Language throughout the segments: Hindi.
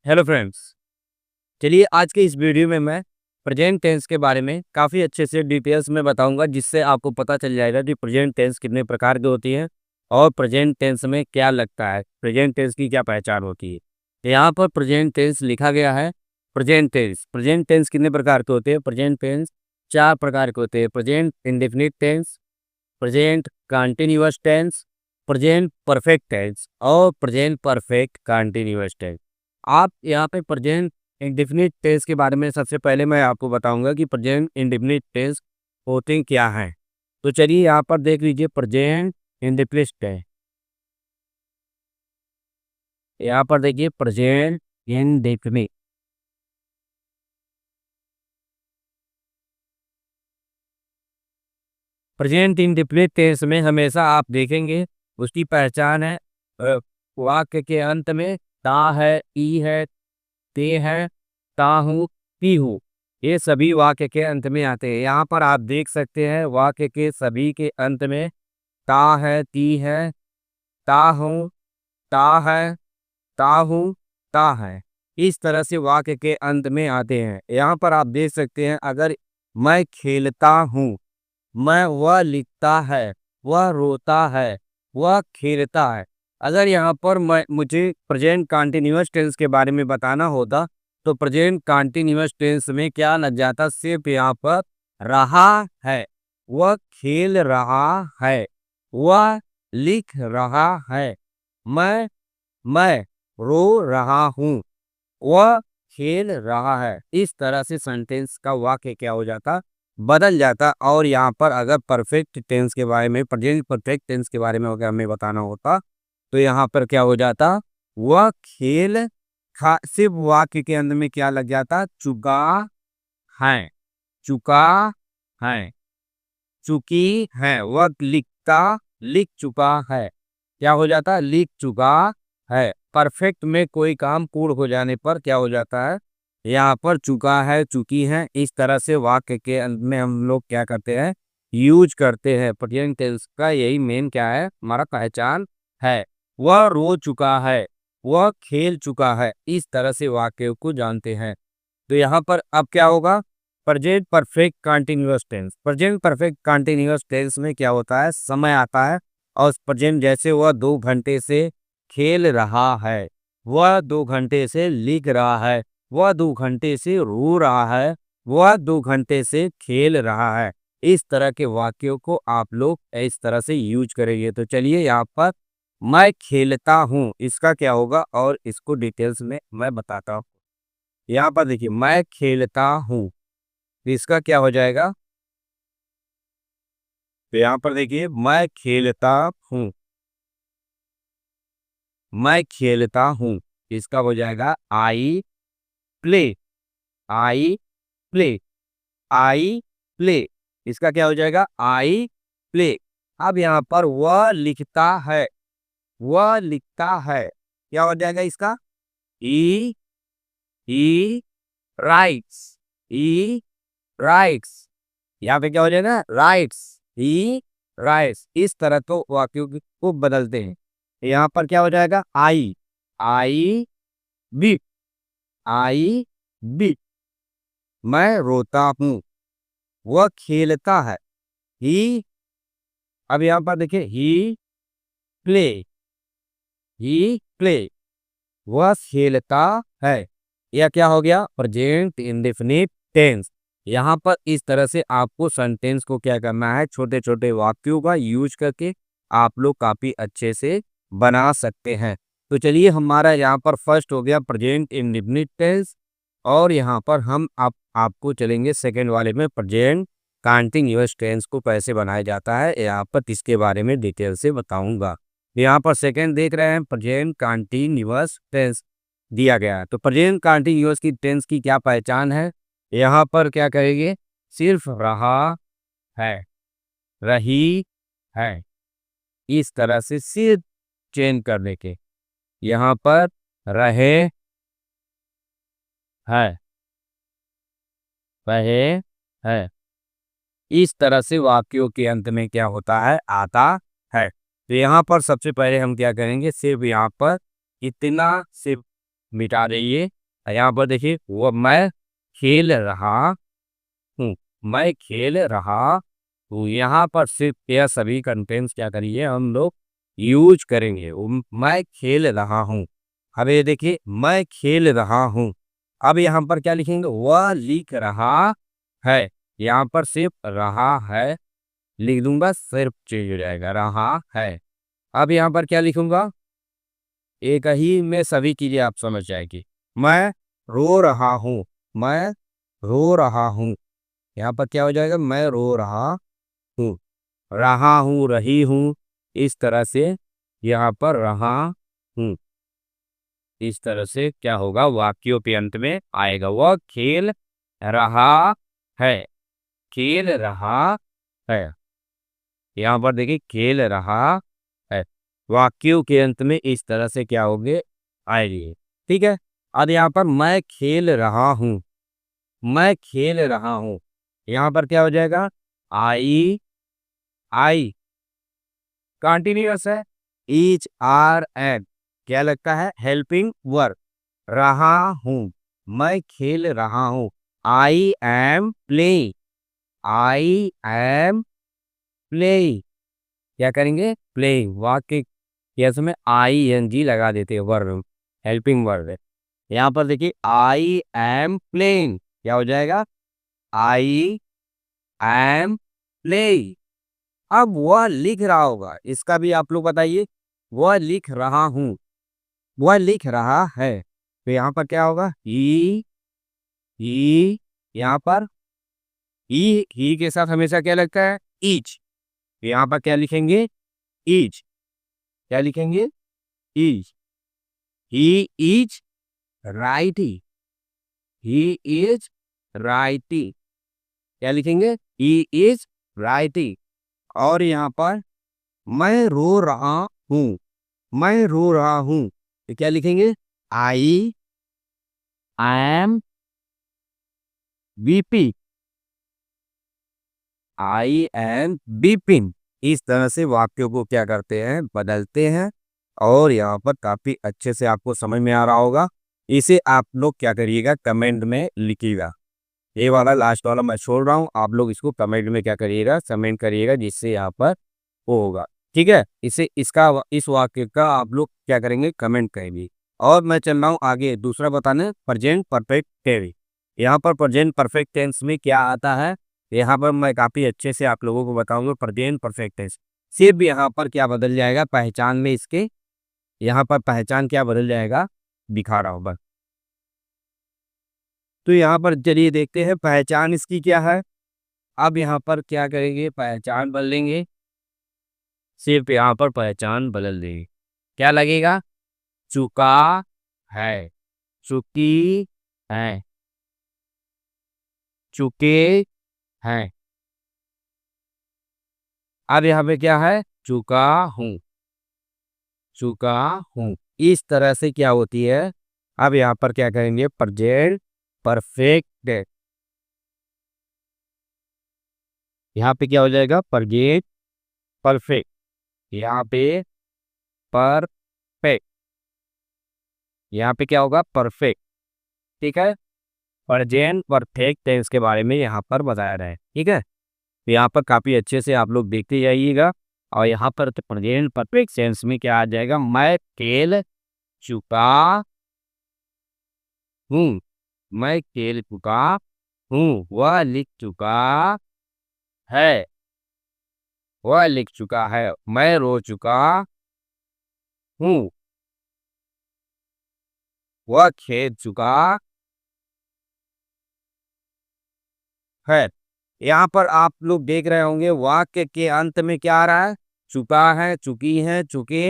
Hello friends. चलिए आज के इस वीडियो में मैं प्रेजेंट टेंस के बारे में काफ़ी अच्छे से डिटेल्स में बताऊंगा, जिससे आपको पता चल जाएगा कि प्रेजेंट टेंस कितने प्रकार की होती है और प्रेजेंट टेंस में क्या लगता है, प्रेजेंट टेंस की क्या पहचान होती है। यहाँ पर प्रेजेंट टेंस लिखा गया है। प्रेजेंट टेंस कितने प्रकार के होते हैं? प्रेजेंट टेंस 4 प्रकार के होते हैं। Present indefinite tense, present continuous tense, present perfect tense और प्रेजेंट परफेक्ट कंटिन्यूअस टेंस। आप यहाँ पे प्रेजेंट इंडेफिनिट टेंस के बारे में सबसे पहले मैं आपको बताऊंगा कि प्रेजेंट इंडेफिनिट टेंस होते क्या हैं। तो चलिए यहाँ पर देख लीजिए प्रेजेंट इंडेफिनिट टेंस। यहाँ पर देखिए present indefinite. Present indefinite tense में हमेशा आप देखेंगे उसकी पहचान है वाक्य के अंत में ता है, ई है, ते है, ताहू, पीहू, ये सभी वाक्य के अंत में आते हैं। यहाँ पर आप देख सकते हैं वाक्य के सभी के अंत में ता है, ती है, ताहू, ता है, ताहू, ता है, इस तरह से वाक्य के अंत में आते हैं। यहाँ पर आप देख सकते हैं अगर मैं खेलता हूँ, मैं वह लिखता है, वह रोता है, वह खेलता है। अगर यहाँ पर मैं मुझे प्रेजेंट कंटिन्यूअस टेंस के बारे में बताना होता तो प्रेजेंट कंटिन्यूअस टेंस में क्या लग जाता? सिर्फ यहाँ पर रहा है, वह खेल रहा है, वह लिख रहा है, मैं रो रहा हूँ, वह खेल रहा है। इस तरह से सेंटेंस का वाक्य क्या हो जाता? बदल जाता। और यहाँ पर अगर परफेक्ट टेंस के बारे में, प्रेजेंट परफेक्ट टेंस के बारे में अगर हमें बताना होता तो यहाँ पर क्या हो जाता? वह खेल खा, सिर्फ वाक्य के अंत में क्या लग जाता? चुका है, चुका है, चुकी है, वह लिख चुका है, क्या हो जाता? लिख चुका है। परफेक्ट में कोई काम पूर्ण हो जाने पर क्या हो जाता है? यहाँ पर चुका है, चुकी है, इस तरह से वाक्य के अंत में हम लोग क्या करते हैं? यूज करते हैं। प्रेजेंट टेंस का यही मेन क्या है? हमारा पहचान है। वह रो चुका है, वह खेल चुका है, इस तरह से वाक्य को जानते हैं। तो यहाँ पर अब क्या होगा? Present perfect continuous tense. Present perfect continuous tense में क्या होता है? समय आता है और प्रेजेंट जैसे वह 2 घंटे से खेल रहा है, वह 2 घंटे से लिख रहा है, वह 2 घंटे से रो रहा है, वह 2 घंटे से खेल रहा है। इस तरह के वाक्यों को आप लोग इस तरह से यूज करेंगे। तो चलिए यहाँ पर मैं खेलता हूँ, इसका क्या होगा और इसको डिटेल्स में मैं बताता हूँ। यहाँ पर देखिए मैं खेलता हूँ, तो इसका क्या हो जाएगा? तो यहाँ पर देखिए मैं खेलता हूँ, मैं खेलता हूँ, इसका हो जाएगा I play, I play, I play, इसका क्या हो जाएगा? I play. अब यहाँ पर वह लिखता है, वह लिखता है, क्या हो जाएगा इसका? ई ई राइट्स, ई राइट्स, यहाँ पे क्या हो जाएगा? राइट्स, ही राइट्स। इस तरह तो वाक्यों को बदलते हैं। यहाँ पर क्या हो जाएगा? आई आई बी, आई बी, मैं रोता हूँ, वह खेलता है, ही। अब यहाँ पर देखिए ही प्ले, ही प्ले, वह खेलता है। यह क्या हो गया? Present indefinite tense. यहाँ पर इस तरह से आपको सेंटेंस को क्या करना है? छोटे छोटे वाक्यों का यूज करके आप लोग काफी अच्छे से बना सकते हैं। तो चलिए हमारा यहाँ पर फर्स्ट हो गया प्रेजेंट इंडेफिनिट टेंस, और यहाँ पर हम आपको चलेंगे सेकेंड वाले में, प्रेजेंट कंटीन्यूअस टेंस को कैसे बनाया जाता है, यहाँ पर इसके बारे में डिटेल से बताऊंगा। यहाँ पर सेकेंड देख रहे हैं प्रेजेंट कंटीन्यूअस टेंस दिया गया है। तो प्रेजेंट कंटीन्यूअस की टेंस की क्या पहचान है? यहाँ पर क्या कहेंगे? सिर्फ रहा है, रही है, इस तरह से सिर्फ चेंज करने के। यहाँ पर रहे है, रहे है, इस तरह से वाक्यों के अंत में क्या होता है? आता है। तो यहाँ पर सबसे पहले हम क्या करेंगे? सिर्फ यहाँ पर इतना सिर्फ मिटा दीजिए। यहाँ पर देखिए वो मैं खेल रहा हूँ, मैं खेल रहा हूँ। यहाँ पर सिर्फ यह सभी कंटेंट्स क्या करिए हम लोग यूज करेंगे। मैं खेल रहा हूँ। अब ये देखिए मैं खेल रहा हूँ। अब यहाँ पर क्या लिखेंगे, वह लिख रहा है। यहाँ पर सिर्फ रहा है लिख दूंगा, सिर्फ चेंज हो जाएगा, रहा है। अब यहाँ पर क्या लिखूंगा, एक ही में सभी चीजें आप समझ जाएगी। मैं रो रहा हूँ, मैं रो रहा हूँ। यहाँ पर क्या हो जाएगा, मैं रो रहा हूँ, रही हूँ। इस तरह से यहाँ पर रहा हूँ, इस तरह से क्या होगा, वाक्यों के अंत में आएगा। वह खेल रहा है, खेल रहा है। यहाँ पर देखिए खेल रहा है, वाक्यों के अंत में इस तरह से क्या होंगे, आएंगे। ठीक है। अब यहाँ पर मैं खेल रहा हूँ, मैं खेल रहा हूँ। यहाँ पर क्या हो जाएगा, आई, आई कंटिन्यूअस है, ईच आर एन क्या लगता है, हेल्पिंग वर्ब। रहा हूँ, मैं खेल रहा हूँ। I am playing, I am playing क्या करेंगे, प्लेइंग। वाक्य के में आई एन जी लगा देते हैं, वर्ब हेल्पिंग वर्ब है। यहाँ पर देखिए आई एम प्लेइंग क्या हो जाएगा, आई एम प्लेइंग। अब वह लिख रहा होगा, इसका भी आप लोग बताइए। वह लिख रहा हूँ, वह लिख रहा है, तो यहाँ पर क्या होगा, ही यहाँ पर ही के साथ हमेशा क्या लगता है, ईच। यहाँ पर क्या लिखेंगे, ईच क्या लिखेंगे, each. He is writing, he is writing क्या लिखेंगे, ही इज राइटिंग। और यहाँ पर मैं रो रहा हूँ, मैं रो रहा हूँ, तो क्या लिखेंगे, I am VP, I am beeping. इस तरह से वाक्यों को क्या करते हैं, बदलते हैं। और यहाँ पर काफी अच्छे से आपको समझ में आ रहा होगा। इसे आप लोग क्या करिएगा, कमेंट में लिखिएगा। ये वाला लास्ट वाला मैं छोड़ रहा हूँ, आप लोग इसको कमेंट में क्या करिएगा, कमेंट करिएगा, जिससे यहाँ पर वो होगा। ठीक है, इसे इसका इस वाक्य का आप लोग क्या करेंगे, कमेंट करेंगे। और मैं चल रहा हूँ आगे दूसरा बताने, प्रेजेंट परफेक्ट टेंस। यहाँ पर प्रेजेंट परफेक्ट टेंस में क्या आता है, यहाँ पर मैं काफी अच्छे से आप लोगों को बताऊंगा। प्रेजेंट परफेक्ट टेंस सिर्फ यहाँ पर क्या बदल जाएगा, पहचान में इसके यहाँ पर पहचान क्या बदल जाएगा, दिखा रहा हूँ बस। तो यहाँ पर चलिए देखते हैं पहचान इसकी क्या है। अब यहाँ पर क्या करेंगे, पहचान बदलेंगे, सिर्फ यहाँ पर पहचान बदल देंगे। क्या लगेगा, चुका है, चुकी है, चुके हैं। अब यहाँ पे क्या है, चुका हूँ, चुका हूँ। इस तरह से क्या होती है। अब यहाँ पर क्या करेंगे, प्रेजेंट परफेक्ट, यहाँ पे क्या हो जाएगा, प्रेजेंट परफेक्ट, यहाँ पे परफेक्ट, यहाँ पे क्या होगा, परफेक्ट। ठीक है, प्रेजेंट परफेक्ट टेंस के बारे में यहाँ पर बताया रहा है। ठीक है, तो यहाँ पर काफी अच्छे से आप लोग देखते जाइएगा। और यहाँ पर प्रेजेंट परफेक्ट टेंस में क्या आ जाएगा, मैं खेल चुका हूँ, मैं खेल चुका हूँ। वह लिख चुका है, वह लिख चुका है। मैं रो चुका हूँ, वह खेल चुका है। यहाँ पर आप लोग देख रहे होंगे वाक्य के अंत में क्या आ रहा है, चुका है, चुकी है, चुके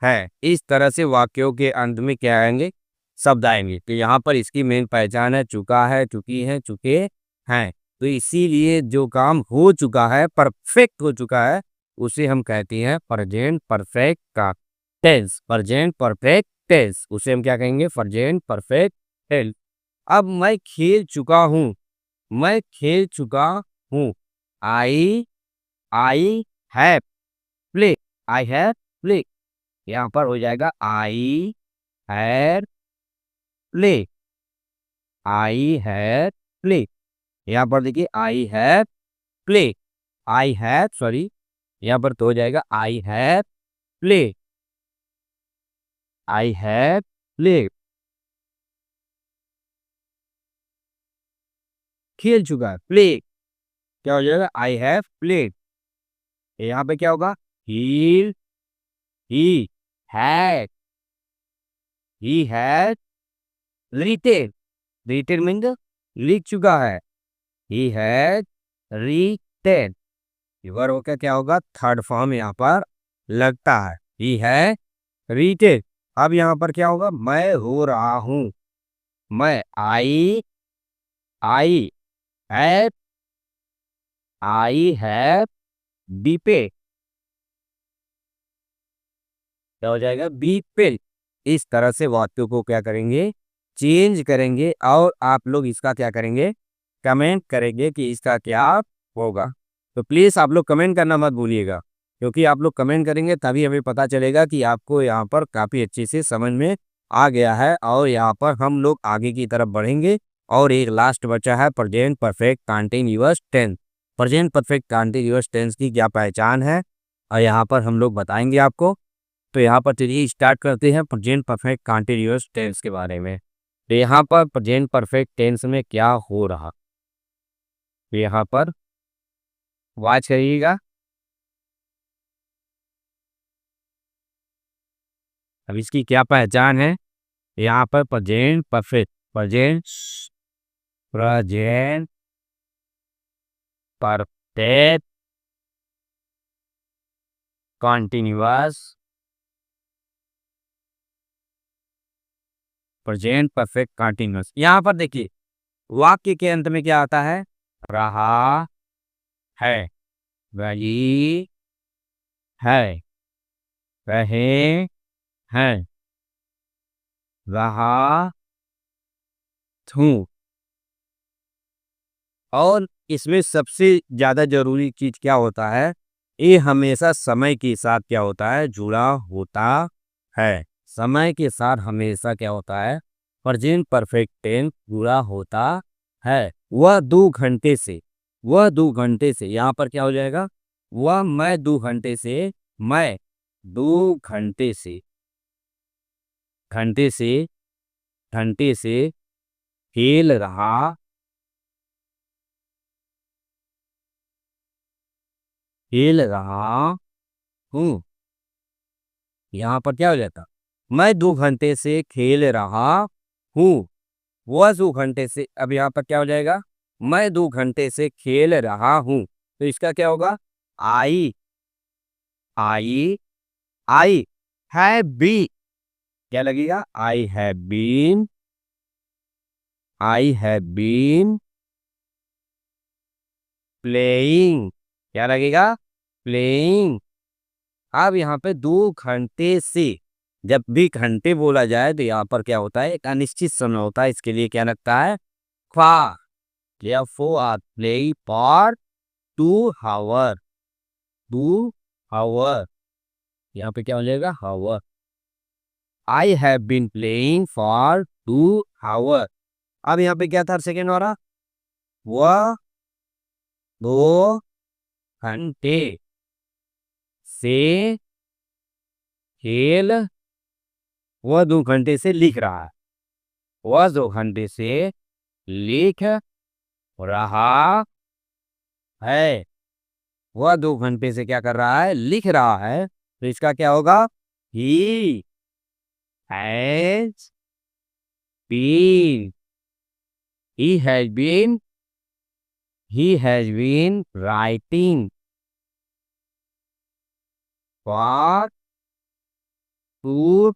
हैं। इस तरह से वाक्यों के अंत में क्या आएंगे, शब्द आएंगे। तो यहाँ पर इसकी मेन पहचान है, चुका है, चुकी है, चुके हैं। तो इसीलिए जो काम हो चुका है, परफेक्ट हो चुका है, उसे हम कहते हैं प्रेजेंट परफेक्ट का टेंस। प्रेजेंट परफेक्ट टेंस उसे हम क्या कहेंगे, प्रेजेंट परफेक्ट टेंस। अब मैं खेल चुका हूँ, मैं खेल चुका हूँ। I I have play, I have play. यहाँ पर हो जाएगा I have play, I have play. यहाँ पर देखिए I have play, I have sorry, यहाँ पर तो हो जाएगा I have play, I have play, खेल चुका है, प्ले क्या हो जाएगा आई हैव प्लेड। यहाँ पे क्या होगा he had he had written, written means लिख चुका है, ही हैड रिटेन। वर्ब का क्या होगा थर्ड फॉर्म यहाँ पर लगता है, ही है रीटेन। अब यहाँ पर क्या होगा मैं हो रहा हूं, मैं आई हैव बी पे, क्या हो जाएगा बी पे। इस तरह से वाक्यों को क्या करेंगे चेंज करेंगे और आप लोग इसका क्या करेंगे कमेंट करेंगे कि इसका क्या होगा। तो प्लीज आप लोग कमेंट करना मत भूलिएगा, क्योंकि आप लोग कमेंट करेंगे तभी हमें पता चलेगा कि आपको यहाँ पर काफी अच्छे से समझ में आ गया है और यहाँ पर हम लोग आगे की तरफ बढ़ेंगे। और एक लास्ट बचा है present perfect continuous tense. Present perfect continuous tense की क्या पहचान है और यहाँ पर हम लोग बताएंगे आपको। तो यहाँ पर चलिए स्टार्ट करते हैं प्रेजेंट परफेक्ट कंटीन्यूअस टेंस के बारे में। तो यहाँ पर प्रेजेंट परफेक्ट टेंस में क्या हो रहा, तो यहाँ पर वॉच करिएगा। अब इसकी क्या पहचान है, यहाँ पर present perfect, present perfect continuous, present perfect continuous. यहाँ पर देखिए वाक्य के अंत में क्या आता है रहा है, रही है, रहे हैं, रहा हूँ। और इसमें सबसे ज्यादा जरूरी चीज क्या होता है, ये हमेशा समय के साथ क्या होता है जुड़ा होता है। समय के साथ हमेशा क्या होता है प्रेजेंट परफेक्ट टेंस जुड़ा होता है। वह 2 घंटे से, वह 2 घंटे से यहाँ पर क्या हो जाएगा वह मैं 2 घंटे से, मैं 2 घंटे से, घंटे से, घंटे से खेल रहा, खेल रहा हूँ। यहाँ पर क्या हो जाता मैं 2 घंटे से खेल रहा हूँ, वह 2 घंटे से। अब यहाँ पर क्या हो जाएगा मैं 2 घंटे से खेल रहा हूँ, तो इसका क्या होगा आई, आई, आई हैव बी, क्या लगेगा आई हैव बीन प्लेइंग, क्या लगेगा प्लेइंग। अब यहाँ पे 2 घंटे से, जब भी घंटे बोला जाए तो यहाँ पर क्या होता है एक अनिश्चित समय होता है, इसके लिए क्या लगता है for, therefore are play for 2 hour, 2 hour, यहाँ पे क्या हो जाएगा hour। I have been playing for 2 hour। अब यहाँ पे क्या था सेकेंड वाला वह 2 घंटे से खेल, वह 2 घंटे से लिख रहा है, वह 2 घंटे से लिख रहा है, वह 2 घंटे से क्या कर रहा है लिख रहा है, तो इसका क्या होगा he has been, he has been, he has been writing for 2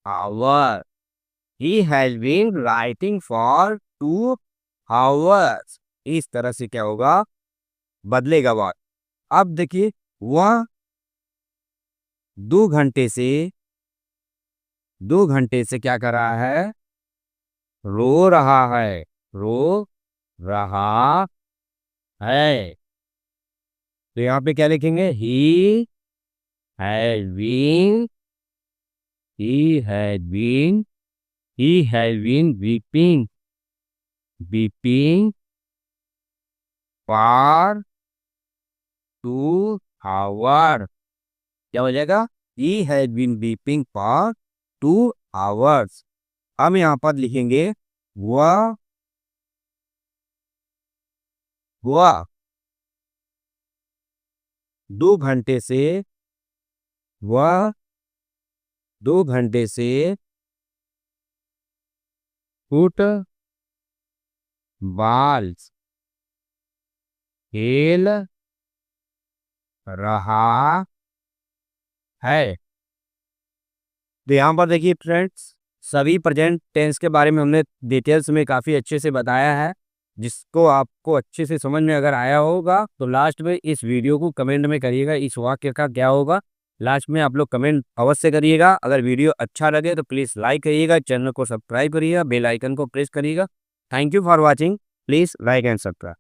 hours, he has been writing for 2 hours। इस तरह से क्या होगा बदलेगा बात। अब देखिए वह 2 घंटे से, 2 घंटे से क्या कर रहा है रो रहा है, रो रहा है, तो यहाँ पे क्या लिखेंगे he has been, he had been he has been weeping weeping for 2 hour. क्या हो जाएगा? He has been weeping for 2 hours. हम यहाँ पर लिखेंगे वह 2 घंटे से वह 2 घंटे से फुटबॉल खेल रहा है। तो यहाँ पर देखिए फ्रेंड्स, सभी प्रेजेंट टेंस के बारे में हमने डिटेल्स में काफ़ी अच्छे से बताया है। जिसको आपको अच्छे से समझ में अगर आया होगा तो लास्ट में इस वीडियो को कमेंट में करिएगा इस वाक्य का क्या होगा। लास्ट में आप लोग कमेंट अवश्य करिएगा। अगर वीडियो अच्छा लगे तो प्लीज़ लाइक करिएगा, चैनल को सब्सक्राइब करिएगा, बेल आइकन को प्रेस करिएगा। Thank you for watching. Please like and subscribe.